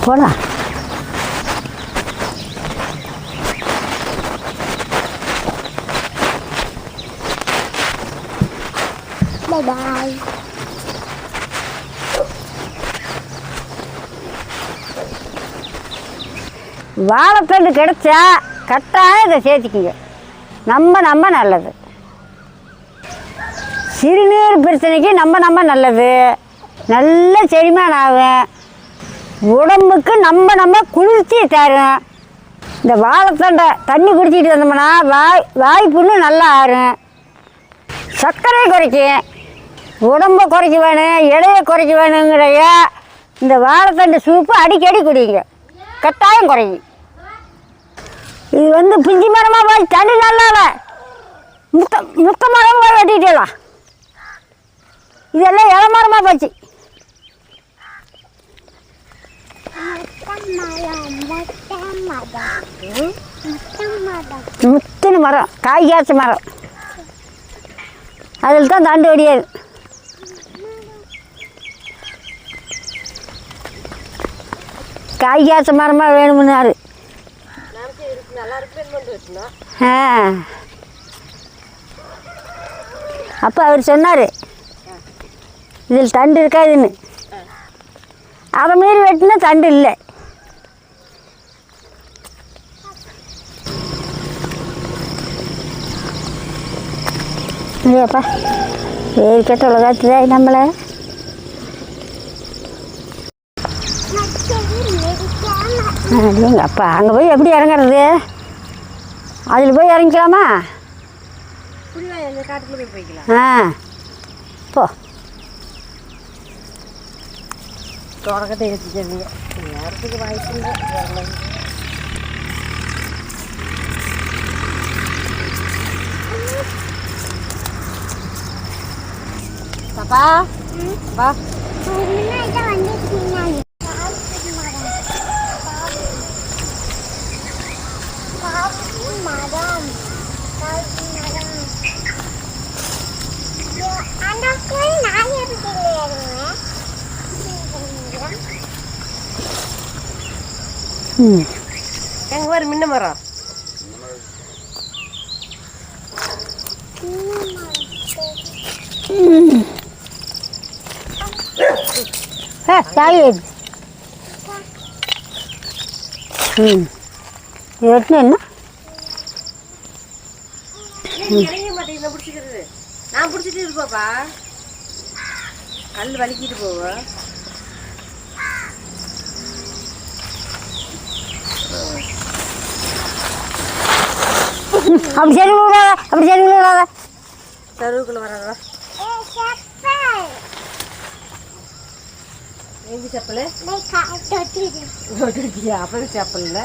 போலாம். பாய். வாழைத்தண்டு கிடைச்சா கட்டாயம் இதை சேர்த்துக்கிங்க. நம்ம நல்லது. சிறுநீர் பிரச்சனைக்கு நம்ம நல்லது. நல்ல செரிமானம் ஆகும். உடம்புக்கு நம்ம குளிர்ச்சி தரும். இந்த வாழைத்தண்டை தண்ணி குடிச்சிட்டு வந்தோம்னா வாய் புண்ணு நல்லா ஆறும். சர்க்கரை குறைக்கும். உடம்பை குறைக்க வேணும், எடையை குறைக்க வேணுங்கிறைய இந்த வாழைத்தண்டு சூப்பு அடிக்கடி குடிங்க. கட்டாயம் குறையும். இது பிஞ்சி மரமாக போய் தண்ணி நல்லால முத்த மரமாக போய் வெட்டிக்கலாம். இதெல்லாம் இள மரமாக போச்சு. முத்தின மரம், காய் காய்ச்ச மரம். அதில் தான் தண்டு ஒடியாது. காய் காய்ச்ச மரமாக வேணும்னாரு. அப்போ அவர் சொன்னார் இதில் தண்டு இருக்காதுன்னு. அதை மீறி வெட்டினா தண்டு இல்லை. இல்லையாப்பா ஏறிக்கட்ட உலகத்துதா நம்மளை. இல்லைங்க அப்பா அங்கே போய் எப்படி இறங்குறது? அதில் போய் இறங்கிக்கலாமா? போ. தொடக்கத்தை எடுத்துக்கிறீங்க. நேரத்துக்கு வாய்ப்பு பாப்பா வா. எங்க வரும் மின்ன மரம். என்ன பிடிச்சிக்கிறது நான் பிடிச்சிட்டு இருப்பாப்பா. கல் வலிக்கிட்டு போவோம். அப்படி சரி விடாத, அப்படி சரி விடாத. தெருவுக்குள்ள வராதா? எங்க செப்பல்? அப்படி செப்பல் இல்லை.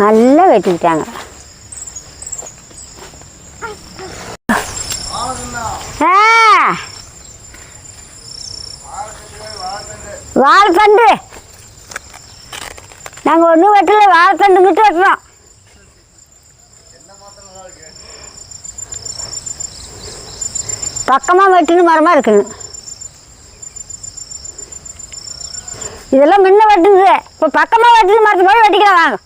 நல்லா வெட்டிக்கிட்டாங்க. வாழைத்தண்டு நாங்கள் ஒன்றும் வெட்டல, வாழைத்தண்டு கிட்ட வெட்டுறோம். பக்கமாக வெட்டின மரமாக இருக்குங்க. இதெல்லாம் முன்ன வெட்டுது. இப்போ பக்கமாக வெட்டின மரத்தை போய் வெட்டிக்கலாம் வாங்க.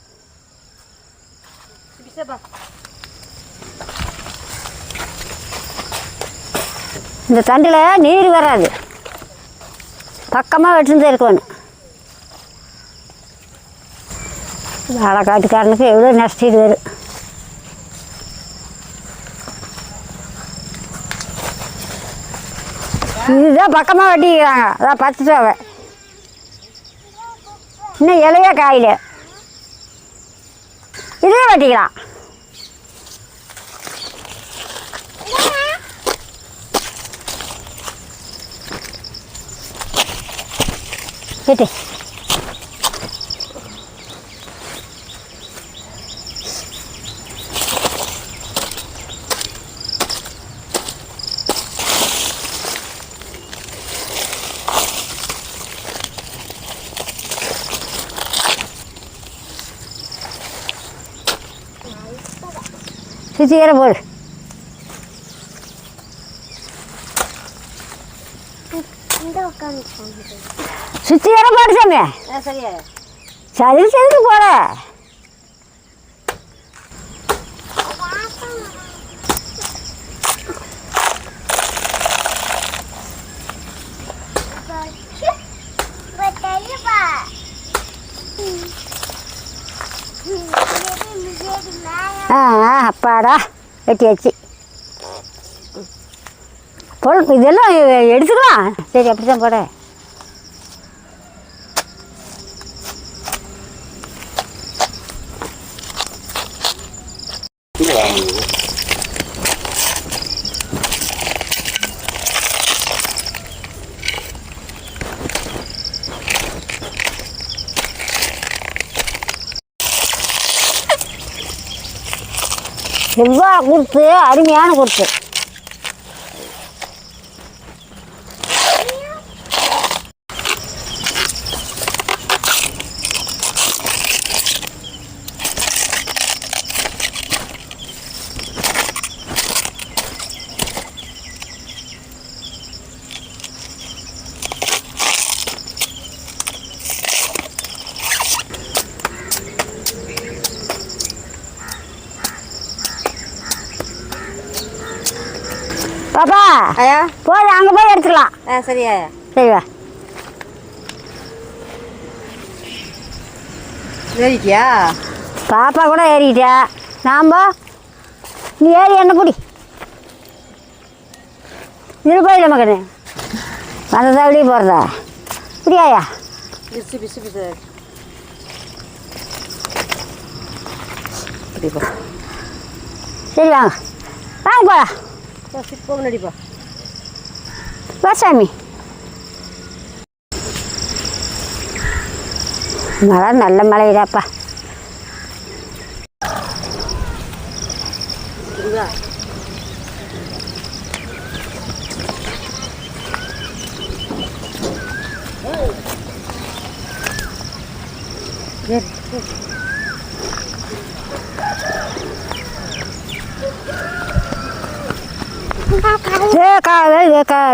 இந்த தண்டில் நீர் வராது. பக்கமாக வெட்டுனது இருக்கணும். வாழைக்காட்டுக்காரனுக்கு எவ்வளோ நஷ்டம் வரும். இதுதான் பக்கமாக வெட்டிக்கிறாங்க. அதான் 10 ரூபாவை. இன்னும் இலைய காயில் இதே வெட்டிக்கலாம். கேட்டு சுற்றிக்கிற போடு. இந்த உட்காந்து சுற்றிக்கிற போடு சாமி. சரியா சரி சரி போட. அப்பாடா வெட்டியாச்சு. பொருள் இதெல்லாம் எடுத்துக்கலாம். சரி அப்படி தான் போட. செவ்வாய் கொடுத்து அருமையான கொடுத்து. பாப்பா ஐயா போய் அங்கே போய் எடுத்துக்கலாம். சரியா சரி வா. ஏறிட்டியா? பாப்பா கூட ஏறிக்கிட்டா. நாம் நீ ஏறி என்ன பிடி. இதில் போயிடல மகனே. வந்ததா வெளியே போகிறதா இப்படியாயா? பிசு பிசு பிசு சரி வாங்க வாங்க போகலாம். போக நடிப்பா. வா சாமி. மழை நல்ல மழை இதாப்பா.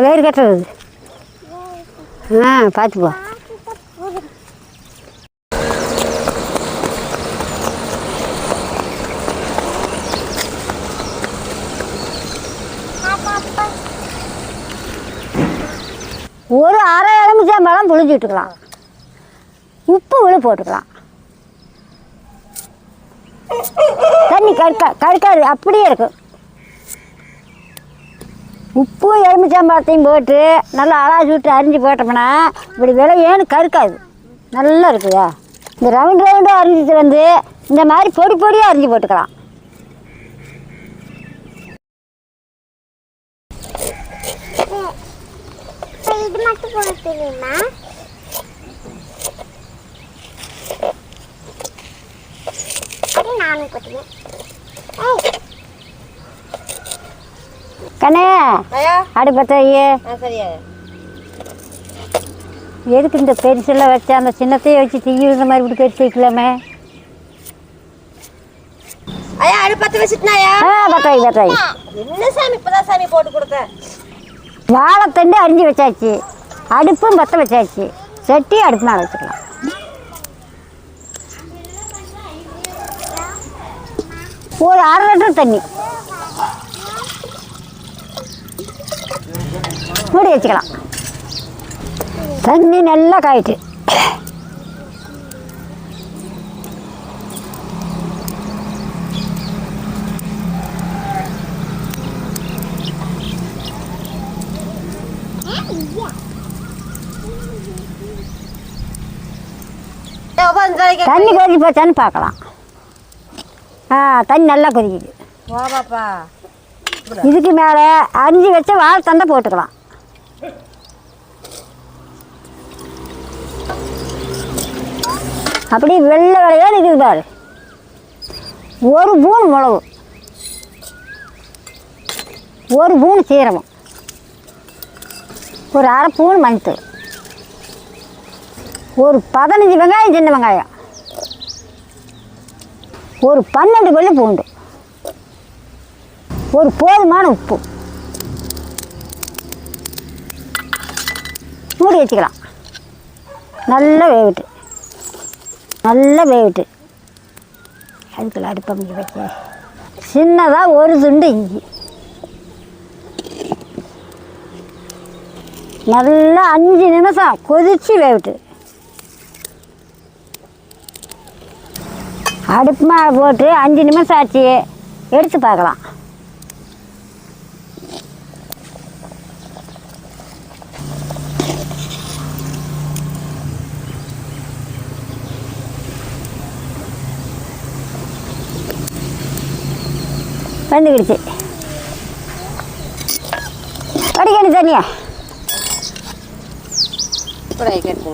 வேறு கட்டுறது. பார்த்து போ. ஒரு அரை எலுமிச்சம்பழம் புளிஞ்சு விட்டுக்கலாம். உப்பு விழு போட்டுக்கலாம். தண்ணி கடுக்காது அப்படியே இருக்கும். உப்பும் எலுமிச்சம்பழத்தையும் போட்டு நல்லா அலாசி விட்டு அரிஞ்சு போட்டோம்னா இப்படி விலையேன்னு கருக்காது. நல்லா இருக்குதா. இந்த ரவுண்டாக அரிஞ்சிட்டு வந்து இந்த மாதிரி பொடி பொடியாக அரிஞ்சு போட்டுக்கலாம். இது மட்டும் போட தெரியுமா? அது நானும் போட்டுவேன். கண்ணே ஐயா அடுப்பத்தையே சரியா? எதுக்கு இந்த பெருசெல்லாம் வச்சு அந்த சின்னத்தையே வச்சு தீவிர மாதிரி இப்படி கட்டி வைக்கலாமே. ஐயா அடுப்பு பற்ற வச்சுட்டுனாயா? பத்தாயி பத்தாயி. என்ன சாமி இப்பதான் சாமி போட்டு கொடுத்தேன். வாழைத்தண்டு அரிஞ்சு வச்சாச்சு. அடுப்பும் பற்ற வச்சாச்சு. சட்டி அடுப்பு மேலே வச்சுக்கலாம். ஒரு அரை லிட்டர் தண்ணி மூடி வச்சுக்கலாம். தண்ணி நல்லா காயிட்டு. தண்ணி கொதிச்சு போச்சான்னு பார்க்கலாம். தண்ணி நல்லா கொதிக்குது. வாப்பாப்பா இதுக்கு மேலே அரிஞ்சு வச்ச வாழைத்தண்டை போட்டுக்கலாம். அப்படி வெள்ளை வெள்ளையாக இருக்குது பாரு. ஒரு பூன் மிளகு, ஒரு பூன் சீரகம், ஒரு அரை பூன் மஞ்சள், ஒரு 15 வெங்காயம் சின்ன வெங்காயம், ஒரு 12 பல்லு பூண்டு, ஒரு போதுமான உப்பு மூடி வச்சுக்கலாம். நல்லா வேவிட்டு அதுக்குள்ள அடுப்பமைக்க வச்ச சின்னதாக ஒரு துண்டு இஞ்சி நல்லா 5 நிமிஷம் கொதித்து வேவிட்டு அடுப்பு மேலே போட்டு 5 நிமிஷம் ஆச்சு, எடுத்து பார்க்கலாம். வந்துக்கிடுச்சு. வடிகட்டி தண்ணியா கேட்டு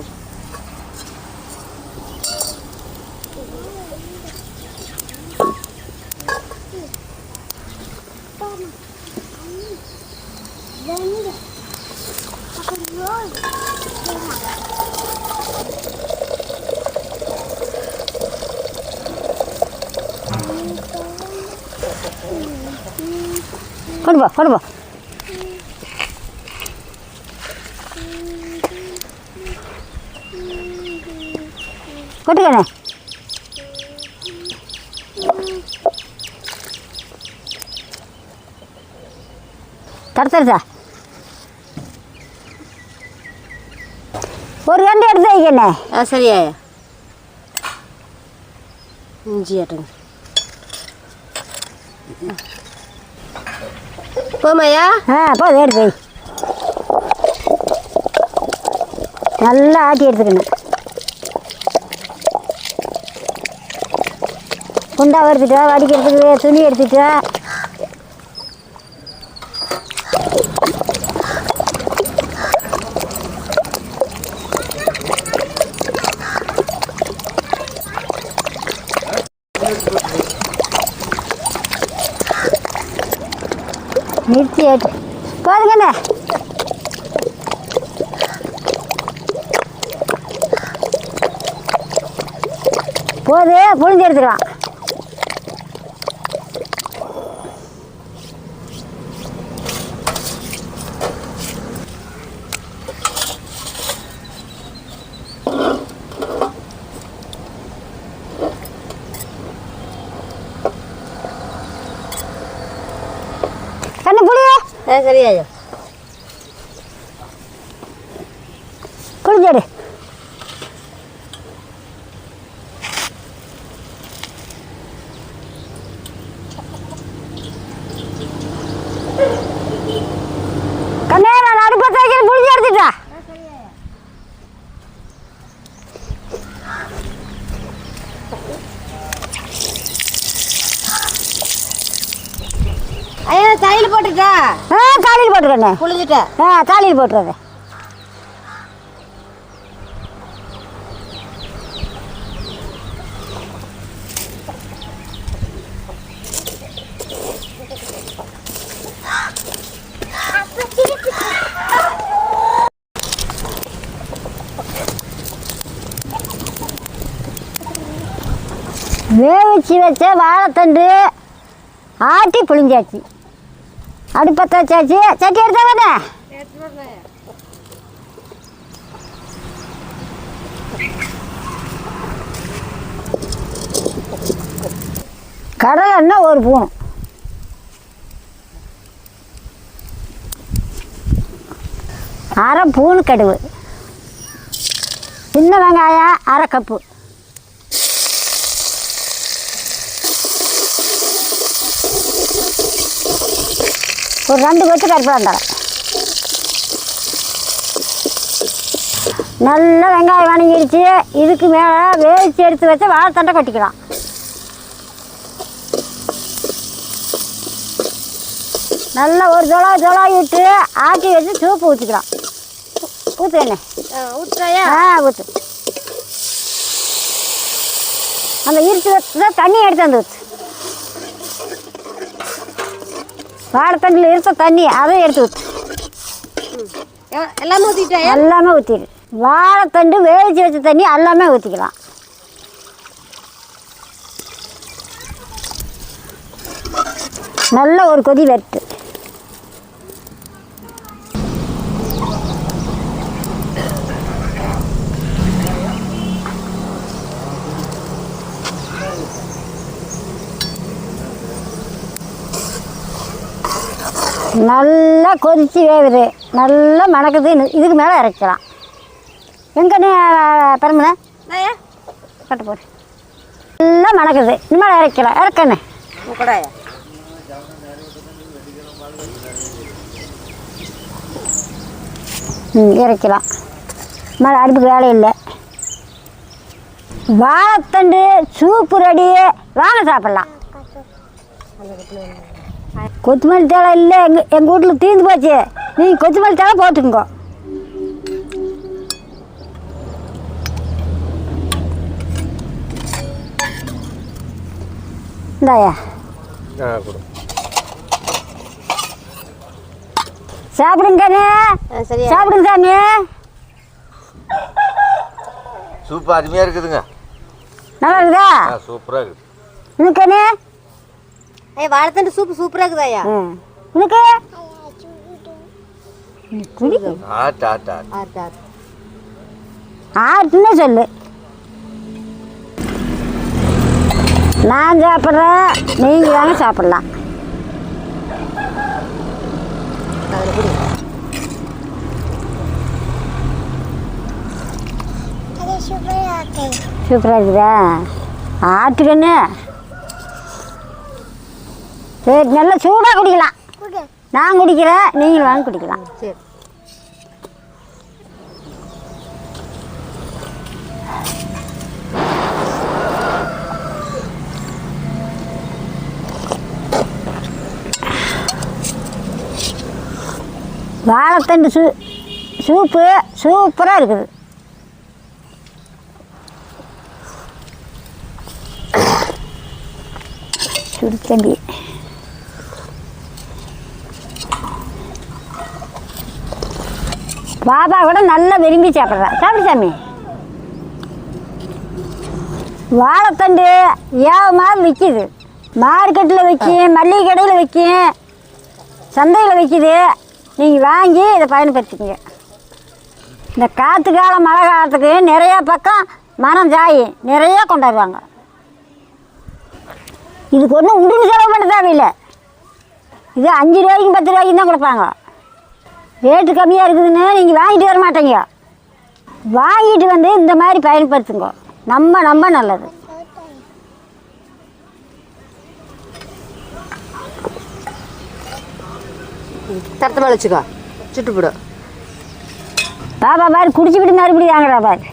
கொண்டு போ கொட்டுக்கண்ணே. தடுத்துருச்சா? ஒரு கண்டு எடுத்து வைக்கண்ணே. சரியா இஞ்சி ஆட்டுங்க போமாயா? போதும், எடுத்து வை. நல்லா ஆட்டி எடுத்துக்கணும். குண்டா எடுத்துட்டா, வடிக்கிறதுக்கு துணி எடுத்துட்டா. நிறுத்தி ஏட்டு போதுங்கண்ணே. போது புழிஞ்சு எடுத்துக்கலாம். கண்ணு புளிய சரியா புளிஞ்செடு. கண்ணே நான் அடுப்பத்தை வைக்கிற புளிஞ்சு எடுத்துட்டா. ஐயா தலையில் போட்டுட்டா? தாலியில் போட்டுக்கண்ணே. புளிஞ்சிட்டேன். தாலியில் போட்டுறது. வேவிச்சு வச்ச வாழைத்தண்டு ஆட்டி புளிஞ்சாச்சு. அடுப்பத்தை வச்சாச்சு. சட்டி எடுத்தா தானே? கடலை எண்ணெய் ஒரு பூணும், அரை பூணு கடுகு, சின்ன வெங்காயம் அரை கப்பு, ஒரு 2 கொத்து கருவேப்பிலை. நல்லா வெங்காயம் வணங்கிடுச்சு. இதுக்கு மேலே வேவிச்சு எடுத்து வச்சு வாழைத்தண்டை கொட்டிக்கலாம். நல்லா ஒரு ஜொலாய் விட்டு ஆட்டி வச்சு சூப்பு ஊற்றிக்கலாம். ஊற்று என்ன ஊற்றுறாயா? ஊற்று. அந்த இரிச்சு வச்சு தண்ணி எடுத்து வந்து ஊற்று. வாழைத்தண்டில் இருக்க தண்ணி அதை எடுத்து ஊற்று. எல்லாமே ஊற்றிட்டா? எல்லாமே ஊற்றிடு. வாழைத்தண்டு வேவிச்சு வச்ச தண்ணி எல்லாமே ஊற்றிக்கலாம். நல்ல ஒரு கொதி வரட்டு. நல்லா கொதித்து வேகுது, நல்லா மணக்குது. இதுக்கு மேலே இறக்கலாம். எங்கன்னு பெருமனை கட்டு போடு. நல்லா மணக்குது, இனிமேல் இறக்கலாம். இறக்கண்ணே கூடாயா இறக்கலாம். மேலே அடுப்புக்கு வேலை இல்லை. வாழைத்தண்டு சூப்பு ரெடி. வாங்க சாப்பிட்லாம். கொத்தமல்லி தழை இல்லை, எங்கள் வீட்டில் தீர்ந்து போச்சு. நீங்கள் கொத்தமல்லி தழை போட்டுக்கோ. இந்தாயா சாப்பிடுங்கண்ணே. சரியா சாப்பிடுங்க சாமி. சூப்பு அருமையாக இருக்குதுங்க. நல்லா இருக்குதா? சூப்பராக இருக்குது. உனக்கண்ணே வாழைத்தண்டு சூப்பு சூப்பராக இருக்குதாயா? உனக்கு ஆட்டு ஆட்டு ஆட்டு ஆட்டு ஆட்டு ஆட்டுன்னு சொல்லு. நான் சாப்பிட்றேன், நீங்கள் தாங்க சாப்பிட்லாம். அது சூப்பராக இருக்கு. சூப்பராக இருக்குதா? ஆட்டுக்கண்ணு சரி, நல்லா சூடாக குடிக்கலாம். குடு. நான் குடிக்கிறேன், நீங்களும் வாங்கி குடிக்கலாம். சரி. வாழைத்தண்டு சூப்பு சூப்பராக இருக்குது. சுடுத்தம்பி பாபா கூட நல்லா விரும்பி சாப்பிட்றா. சாப்பிடு சாமி. வாழைத்தண்டு ஏவமாக விற்கிது. மார்க்கெட்டில் விற்கும், மல்லிகை கடையில் விற்கும், சந்தையில் விற்கிது. நீங்கள் வாங்கி இதை பயன்படுத்திக்கங்க. இந்த காற்று காலம் மழை காலத்துக்கு நிறையா பக்கம் மரம் சாய் நிறையா கொண்டாடுவாங்க. இதுக்கு ஒன்றும் உண்டுன்னு செலவு பண்ண தேவையில்லை. இது 5 ரூபாய்க்கும் 10 ரூபாய்க்கும் தான் கொடுப்பாங்க. ரேட்டு கம்மியாக இருக்குதுன்னு நீங்கள் வாங்கிட்டு வர மாட்டீங்க. வாங்கிட்டு வந்து இந்த மாதிரி பயன்படுத்துங்க. நம்ம நல்லது. தரத்தை மேலே வச்சுக்கோ, சுட்டு போடும். பாபா பாரு குடிச்சு விட்டு மறுபடியும் வாங்குறா பாரு.